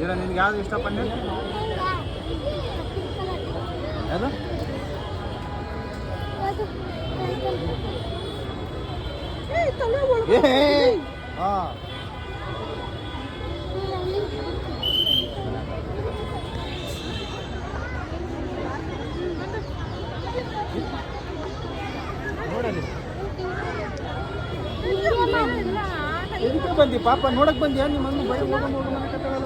ಜೀರಾ ನಿನ್ಗೆ ಯಾವ್ದು ಇಷ್ಟ ಪನ್ನೀರ್? ಯಾವುದು? ಹಾಂ ನೋಡಲಿ ಎದಕ್ಕೆ ಬಂದಿ ಪಾಪ ನೋಡಕ್ ಬಂದ್ಯಾ? ನಿಮ್ಮ ಮನೆ ಭಯ ಹೋಗ ಮನೆ ಕಟ್ಟಲ್ಲ